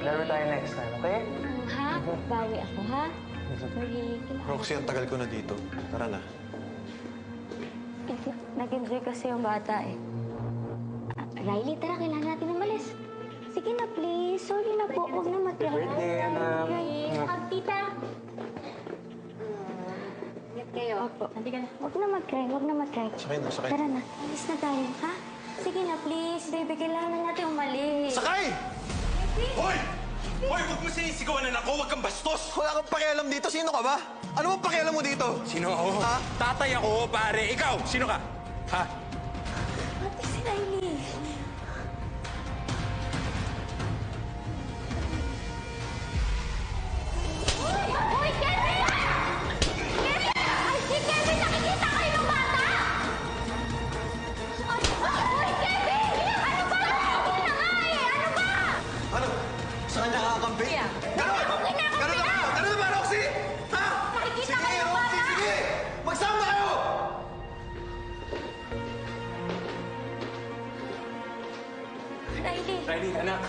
Laro tayo next time, okay? Ha? Bawi ako, ha? Sorry, kailangan. Roxy, ang tagal ko na dito. Tara na. Nag-enjoy kasi yung bata eh. Riley, tara, kailangan natin umalis. Sige na, please. Sorry na po. Huwag na mag-cry. Birthday, anak. Tita. Ingat kayo. Opo. Huwag na mag-cry. Huwag na mag-cry. Sakay na, sakay. Tara na. Alis na tayo, ha? Sige na, please. Baby, kailangan natin umalis. Sakay! Hoy! Hoy, huwag mo sinisigawan na ako. Huwag kang bastos. Wala kang pakialam dito. Sino ka ba? Ano bang pakialam mo dito? Sino ako? Ha? Tatay ako, pare. Ikaw, sino ka? Ha? Ate, si Riley. Hoy, Kevin! Kevin! Ay, si Kevin! Nakikita kayo ng bata! Hoy, Kevin! Ano ba? Hindi na nga eh! Ano ba? Ano? Sa kanya kakakampi? Ganon! Ganon na ba? Ganon na ba, Roxy? Ha? Nakikita Sige, kayo ng Roxy, bata! sige! Magsama kayo! Riley! Riley, anak.